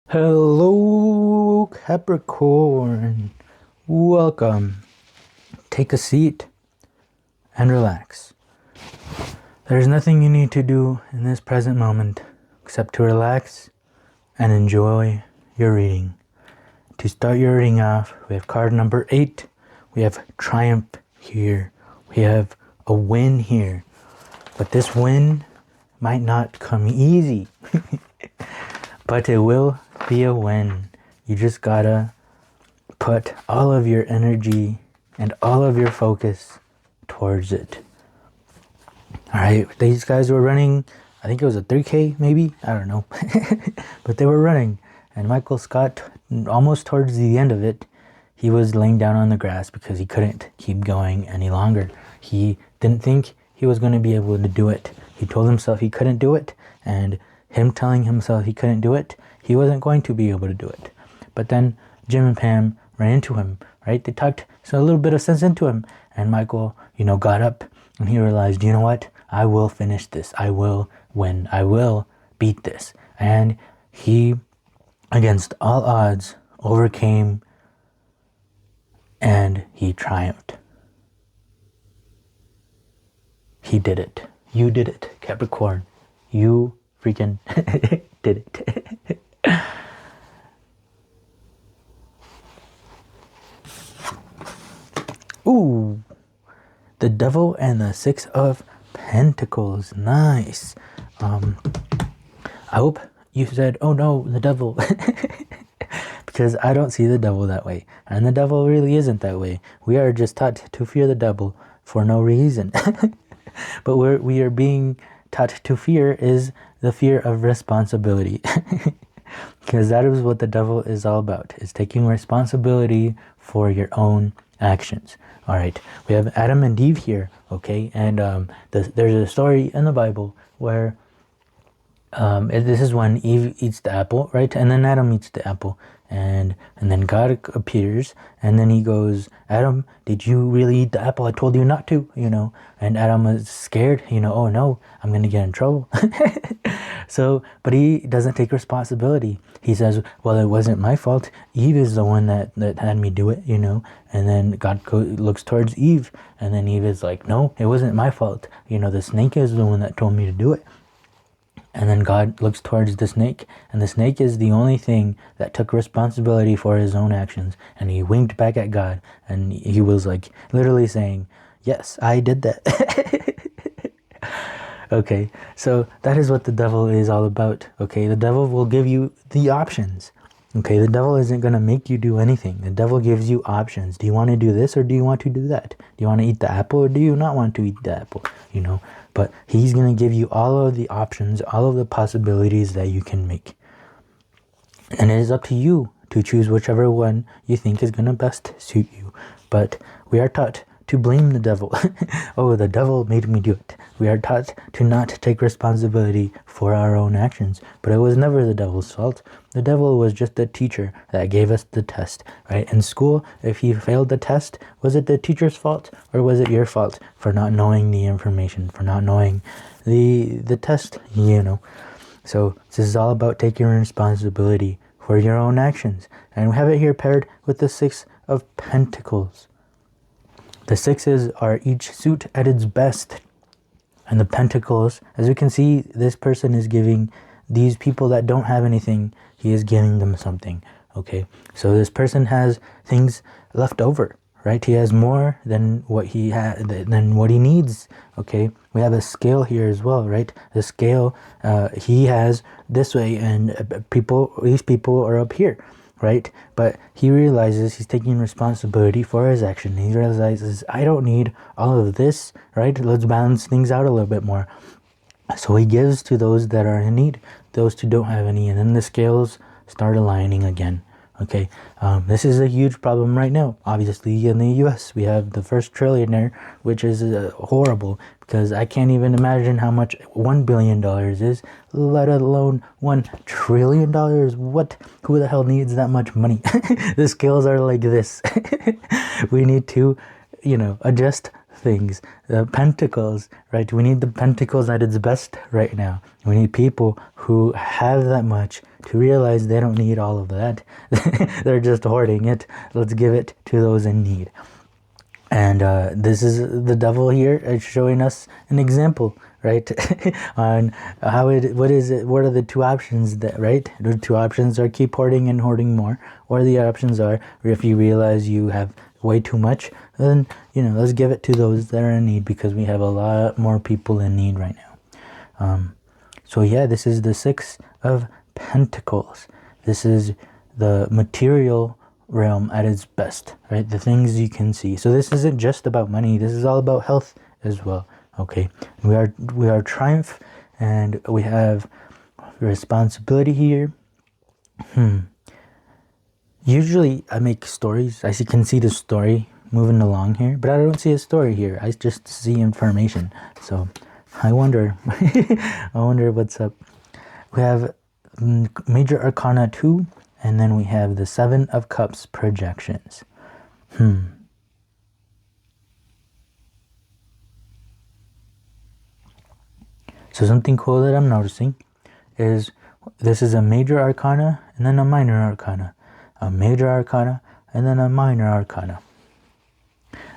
Hello, Capricorn. Welcome. Take a seat and relax. There's nothing you need to do in this present moment except to relax and enjoy your reading. To start your reading off, we have card number 8. We have Triumph here. We have a win here. But this win might not come easy. But it will be a win. You just gotta put all of your energy and all of your focus towards it. Alright, these guys were running, I think it was a 3K maybe? I don't know. But they were running. And Michael Scott, almost towards the end of it, he was laying down on the grass because he couldn't keep going any longer. He didn't think he was going to be able to do it. He told himself he couldn't do it, and him telling himself he couldn't do it, he wasn't going to be able to do it. But then Jim and Pam ran into him, right? They talked a little bit of sense into him, and Michael, got up and he realized, you know what? I will finish this. I will win. I will beat this. And he, against all odds, overcame and he triumphed. He did it. You did it, Capricorn. You freaking did it. Ooh, the Devil and the Six of Pentacles. Nice. I hope you said, oh no, the devil. Because I don't see the devil that way. And the devil really isn't that way. We are just taught to fear the devil for no reason. But we are being taught to fear is the fear of responsibility. Because that is what the devil is all about, is taking responsibility for your own actions. All right, we have Adam and Eve here, okay? And there's a story in the Bible where this is when Eve eats the apple, right? And then Adam eats the apple. And then God appears, and then he goes, Adam, did you really eat the apple? I told you not to, And Adam was scared, oh no, I'm going to get in trouble. But he doesn't take responsibility. He says, well, it wasn't my fault. Eve is the one that had me do it, And then God looks towards Eve, and then Eve is like, no, it wasn't my fault. The snake is the one that told me to do it. And then God looks towards the snake, and the snake is the only thing that took responsibility for his own actions. And he winked back at God, and he was like literally saying, yes, I did that. Okay, so that is what the devil is all about. Okay, the devil will give you the options. Okay, the devil isn't going to make you do anything. The devil gives you options. Do you want to do this or do you want to do that? Do you want to eat the apple or do you not want to eat the apple? But he's going to give you all of the options, all of the possibilities that you can make. And it is up to you to choose whichever one you think is going to best suit you. But we are taught to blame the devil. Oh, the devil made me do it. We are taught to not take responsibility for our own actions. But it was never the devil's fault. The devil was just the teacher that gave us the test, right? In school, if you failed the test, was it the teacher's fault or was it your fault for not knowing the information, for not knowing the test, So this is all about taking responsibility for your own actions. And we have it here paired with the Six of Pentacles. The sixes are each suit at its best. And the pentacles, as you can see, this person is giving these people that don't have anything, he is giving them something. Okay, so this person has things left over, right? He has more than what he needs. Okay, we have a scale here as well, right? The scale he has this way, and these people are up here. Right? But he realizes he's taking responsibility for his action. He realizes, I don't need all of this, right? Let's balance things out a little bit more. So he gives to those that are in need, those who don't have any, and then the scales start aligning again. Okay, this is a huge problem right now. Obviously, in the U.S., we have the first trillionaire, which is horrible because I can't even imagine how much $1 billion is, let alone $1 trillion. What? Who the hell needs that much money? The scales are like this. We need to, adjust things. The pentacles, right? We need the pentacles at its best right now. We need people who have that much to realize they don't need all of that. They're just hoarding it. Let's give it to those in need. And this is the devil here. It's showing us an example, right? On how what are the two options that, right? The two options are keep hoarding and hoarding more, or the options are if you realize you have way too much, then let's give it to those that are in need, because we have a lot more people in need right now. So yeah, this is the Six of Pentacles. This is the material realm at its best, right? The things you can see. So this isn't just about money. This is all about health as well. Okay, we are triumph, and we have responsibility here. Usually I make stories. I can see the story moving along here, but I don't see a story here. I just see information. So I wonder I wonder what's up. We have Major Arcana 2, and then we have the Seven of Cups projections. So something cool that I'm noticing is this is a Major Arcana and then a Minor Arcana. A Major Arcana and then a Minor Arcana.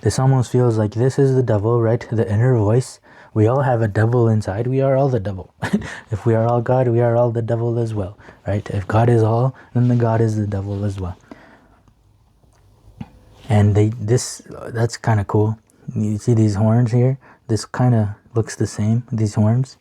This almost feels like this is the devil, right? The inner voice. We all have a devil inside. We are all the devil. If we are all God, we are all the devil as well, right? If God is all, then the God is the devil as well. And that's kind of cool. You see these horns here? This kind of looks the same, these horns.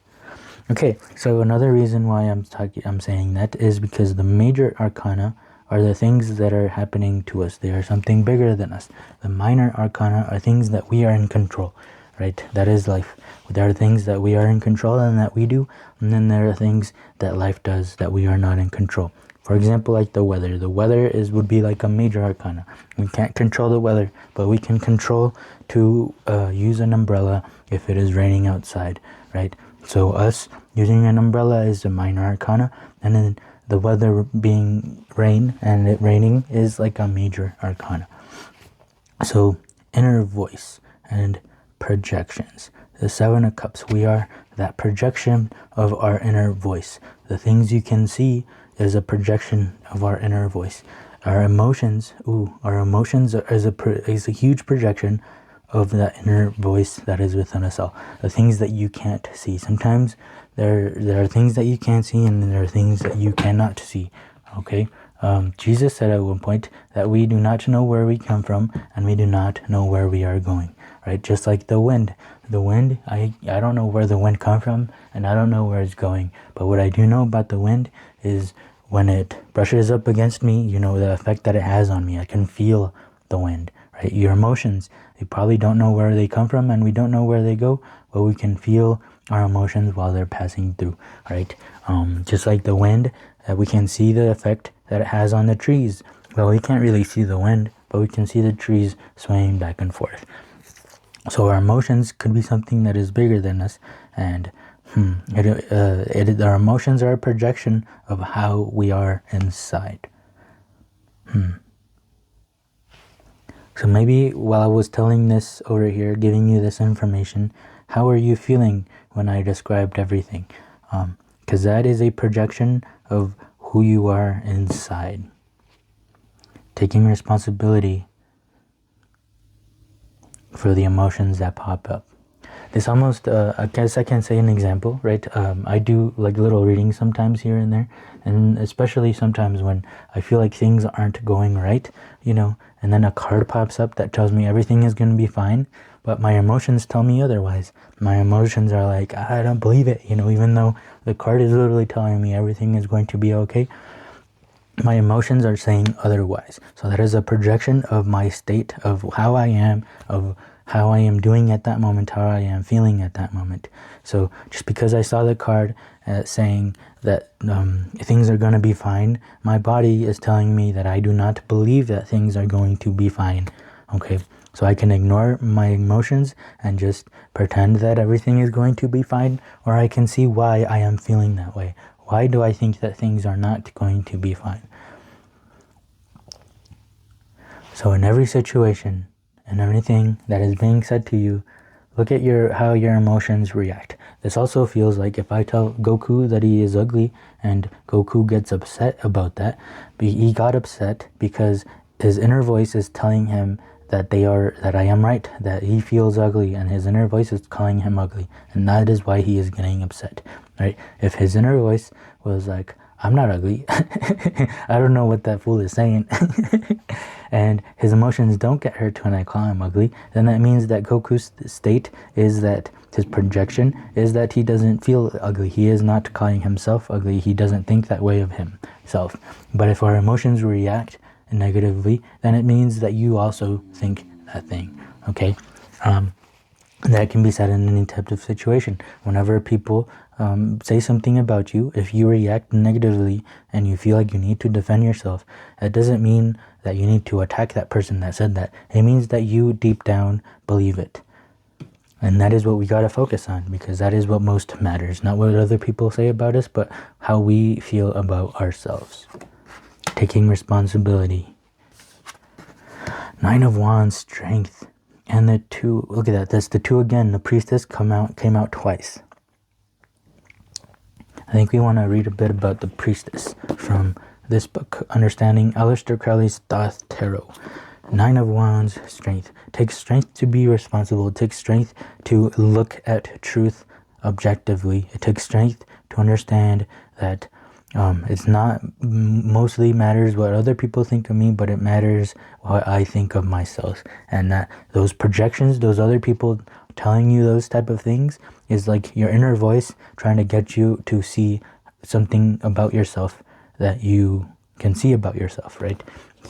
Okay, so another reason why I'm saying that is because the Major Arcana are the things that are happening to us. They are something bigger than us. The Minor Arcana are things that we are in control, right? That is life. There are things that we are in control and that we do, and then there are things that life does that we are not in control. For example, like the weather. The weather would be like a Major Arcana. We can't control the weather, but we can control to use an umbrella if it is raining outside, right? So us using an umbrella is a Minor Arcana, and then the weather being rain and it raining is like a Major Arcana. So inner voice and projections. The Seven of Cups, we are that projection of our inner voice. The things you can see is a projection of our inner voice. Our emotions, is a huge projection of that inner voice that is within us all. The things that you can't see. Sometimes there are things that you can't see, and there are things that you cannot see. Okay? Jesus said at one point that we do not know where we come from, and we do not know where we are going. Right? Just like the wind. The wind, I don't know where the wind comes from, and I don't know where it's going. But what I do know about the wind is when it brushes up against me, the effect that it has on me. I can feel the wind. Right? Your emotions, you probably don't know where they come from, and we don't know where they go, but we can feel our emotions while they're passing through, right? Just like the wind, we can see the effect that it has on the trees. Well, we can't really see the wind, but we can see the trees swaying back and forth. So our emotions could be something that is bigger than us, and our emotions are a projection of how we are inside. So maybe while I was telling this over here, giving you this information, how are you feeling when I described everything? Because that is a projection of who you are inside. Taking responsibility for the emotions that pop up. This almost, I guess I can say an example, right? I do like little readings sometimes here and there, and especially sometimes when I feel like things aren't going right, and then a card pops up that tells me everything is going to be fine, but my emotions tell me otherwise. My emotions are like, I don't believe it, even though the card is literally telling me everything is going to be okay. My emotions are saying otherwise. So that is a projection of my state, of how I am, of how I am doing at that moment, how I am feeling at that moment. So just because I saw the card saying that things are going to be fine, my body is telling me that I do not believe that things are going to be fine. Okay, so I can ignore my emotions and just pretend that everything is going to be fine, or I can see why I am feeling that way. Why do I think that things are not going to be fine? So in every situation and everything that is being said to you, look at how your emotions react. This also feels like if I tell Goku that he is ugly and Goku gets upset about that, he got upset because his inner voice is telling him that I am right, that he feels ugly, and his inner voice is calling him ugly, and that is why he is getting upset, right? If his inner voice was like, I'm not ugly, I don't know what that fool is saying, and his emotions don't get hurt when I call him ugly, then that means that Goku's state is that his projection is that he doesn't feel ugly. He is not calling himself ugly. He doesn't think that way of himself. But if our emotions react negatively, then it means that you also think that thing, okay? That can be said in any type of situation. Whenever people say something about you, if you react negatively and you feel like you need to defend yourself, it doesn't mean that you need to attack that person that said that. It means that you deep down believe it. And that is what we got to focus on, because that is what most matters. Not what other people say about us, but how we feel about ourselves. Taking responsibility. 9 of Wands, strength. And the 2, look at that, that's the 2 again. The priestess came out twice. I think we want to read a bit about the priestess from this book, Understanding Aleister Crowley's Thoth Tarot. 9 of Wands, strength. It takes strength to be responsible. It takes strength to look at truth objectively. It takes strength to understand that it's not mostly matters what other people think of me, but it matters what I think of myself. And that those projections, those other people telling you those type of things, is like your inner voice trying to get you to see something about yourself that you can see about yourself, right?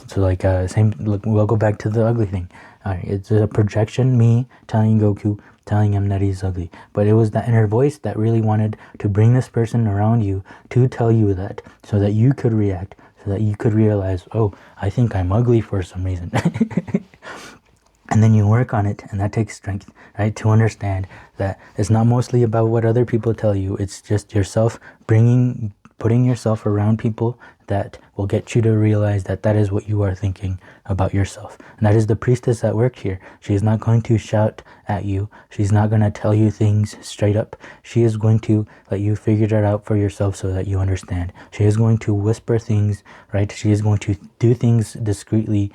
So like look, we'll go back to the ugly thing. It's a projection, me telling Goku, telling him that he's ugly. But it was that inner voice that really wanted to bring this person around you to tell you that, so that you could react, so that you could realize, oh, I think I'm ugly for some reason. And then you work on it, and that takes strength, right? To understand that it's not mostly about what other people tell you. It's just yourself putting yourself around people that will get you to realize that that is what you are thinking about yourself. And that is the priestess at work here. She is not going to shout at you. She's not going to tell you things straight up. She is going to let you figure it out for yourself so that you understand. She is going to whisper things, right? She is going to do things discreetly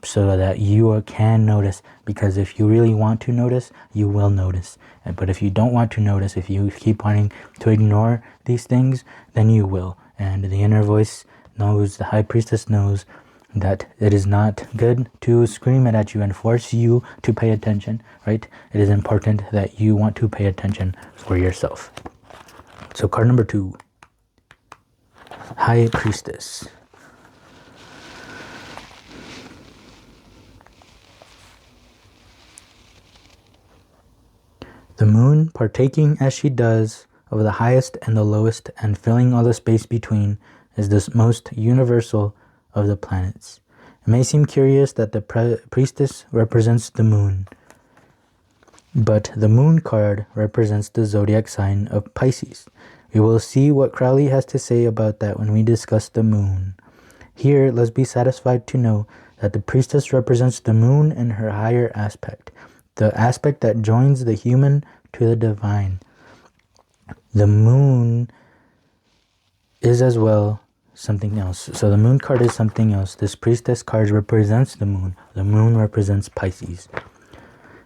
so that you can notice, because if you really want to notice, you will notice. But if you don't want to notice, if you keep wanting to ignore these things, then you will. And the inner voice knows, the high priestess knows, that it is not good to scream it at you and force you to pay attention, right? It is important that you want to pay attention for yourself. So card number 2, High Priestess. The moon, partaking as she does of the highest and the lowest and filling all the space between, is the most universal of the planets. It may seem curious that the priestess represents the moon, but the moon card represents the zodiac sign of Pisces. We will see what Crowley has to say about that when we discuss the moon. Here, let's be satisfied to know that the priestess represents the moon in her higher aspect, the aspect that joins the human to the divine. The moon is as well something else. So the moon card is something else. This priestess card represents the moon. The moon represents Pisces.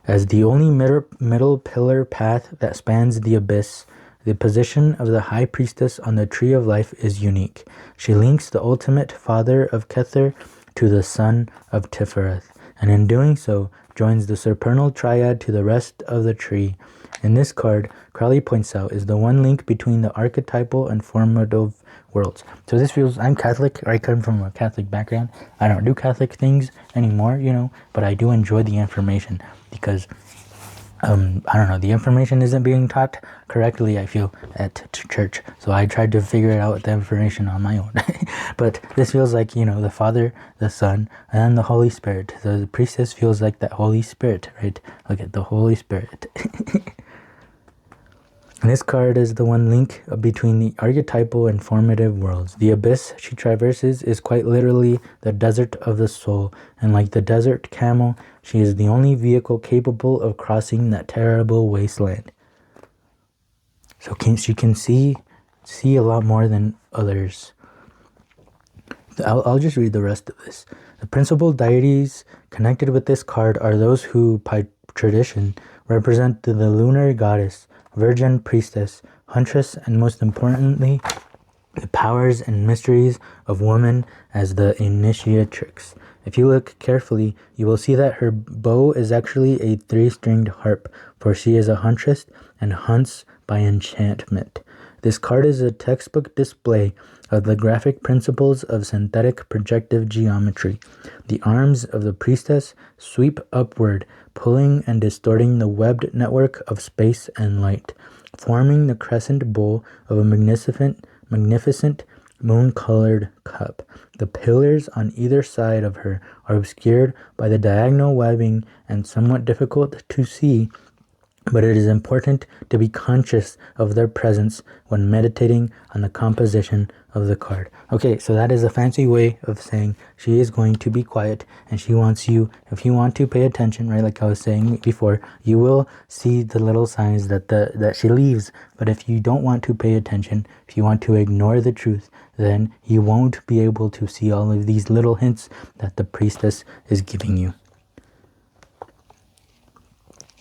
As the only middle pillar path that spans the abyss, the position of the high priestess on the tree of life is unique. She links the ultimate father of Kether to the son of Tifereth, and in doing so, joins the supernal triad to the rest of the tree. In this card, Crowley points out, is the one link between the archetypal and formative worlds. So this feels, I'm Catholic, I come from a Catholic background. I don't do Catholic things anymore, but I do enjoy the information because, I don't know, the information isn't being taught correctly, I feel, at church. So I tried to figure it out with the information on my own. But this feels like, the Father, the Son, and then the Holy Spirit. So the priestess feels like that Holy Spirit, right? Look at the Holy Spirit. This card is the one link between the archetypal and formative worlds. The abyss she traverses is quite literally the desert of the soul, and like the desert camel, she is the only vehicle capable of crossing that terrible wasteland. So she can see a lot more than others. I'll just read the rest of this. The principal deities connected with this card are those who, by tradition, represent the lunar goddess, virgin priestess, huntress, and most importantly, the powers and mysteries of woman as the initiatrix. If you look carefully, you will see that her bow is actually a 3-stringed harp, for she is a huntress and hunts by enchantment. This card is a textbook display of the graphic principles of synthetic projective geometry. The arms of the priestess sweep upward, pulling and distorting the webbed network of space and light, forming the crescent bowl of a magnificent moon-colored cup. The pillars on either side of her are obscured by the diagonal webbing and somewhat difficult to see, but it is important to be conscious of their presence when meditating on the composition of the card. Okay, so that is a fancy way of saying she is going to be quiet, and she wants you, if you want to pay attention, right, like I was saying before, you will see the little signs that she leaves. But if you don't want to pay attention, if you want to ignore the truth, then you won't be able to see all of these little hints that the priestess is giving you.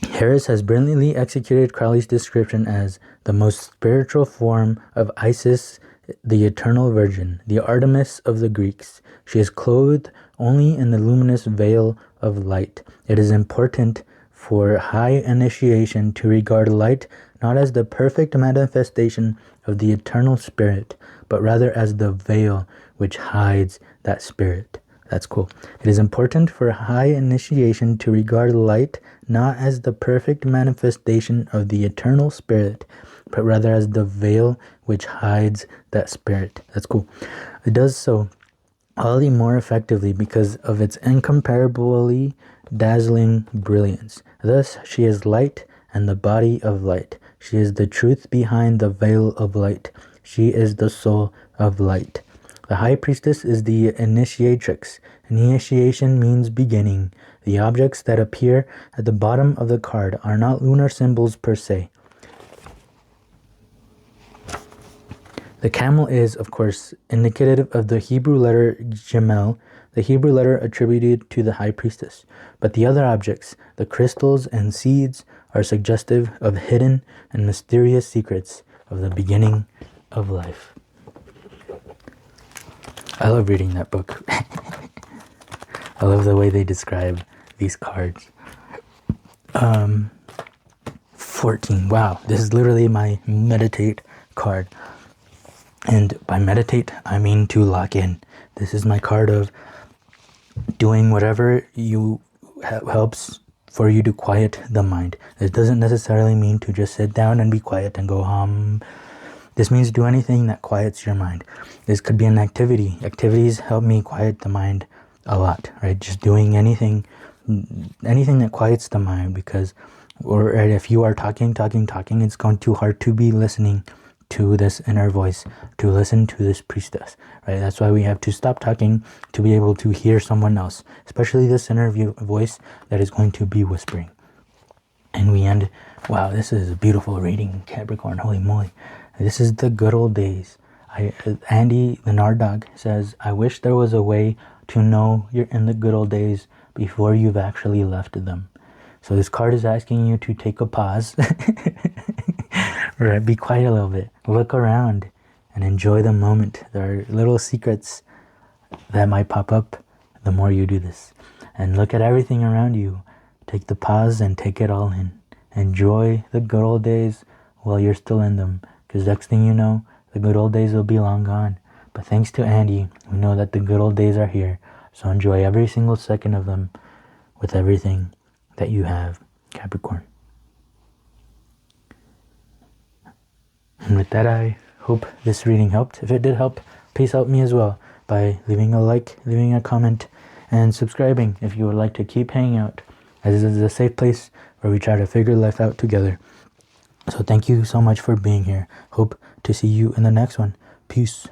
Harris has brilliantly executed Crowley's description as the most spiritual form of Isis, the eternal virgin, the Artemis of the Greeks. She is clothed only in the luminous veil of light. It is important for high initiation to regard light not as the perfect manifestation of the eternal spirit, but rather as the veil which hides that spirit. That's cool. It is important for high initiation to regard light not as the perfect manifestation of the eternal spirit, but rather as the veil which hides that spirit. That's cool. It does so all the more effectively because of its incomparably dazzling brilliance. Thus, she is light and the body of light. She is the truth behind the veil of light. She is the soul of light. The High Priestess is the initiatrix. Initiation means beginning. The objects that appear at the bottom of the card are not lunar symbols per se. The camel is, of course, indicative of the Hebrew letter Gimel, the Hebrew letter attributed to the High Priestess. But the other objects, the crystals and seeds, are suggestive of hidden and mysterious secrets of the beginning of life. I love reading that book. I love the way they describe these cards. 14. Wow, this is literally my meditate card. And by meditate, I mean to lock in. This is my card of doing whatever you helps for you to quiet the mind. It doesn't necessarily mean to just sit down and be quiet and go hum. This means do anything that quiets your mind. This could be an activity. Activities help me quiet the mind a lot, right? Just doing anything that quiets the mind, because, or if you are talking, it's going too hard to be listening to this inner voice, to listen to this priestess, right? That's why we have to stop talking to be able to hear someone else, especially this inner voice that is going to be whispering. And we end, wow, this is a beautiful reading, Capricorn, holy moly. This is the good old days. Andy, the Nard Dog, says, I wish there was a way to know you're in the good old days before you've actually left them. So this card is asking you to take a pause, right? Be quiet a little bit, look around, and enjoy the moment. There are little secrets that might pop up the more you do this. And look at everything around you. Take the pause and take it all in. Enjoy the good old days while you're still in them. Because next thing you know, the good old days will be long gone. But thanks to Andy, we know that the good old days are here. So enjoy every single second of them with everything that you have, Capricorn. And with that, I hope this reading helped. If it did help, please help me as well by leaving a like, leaving a comment, and subscribing if you would like to keep hanging out, as this is a safe place where we try to figure life out together. So thank you so much for being here. Hope to see you in the next one. Peace.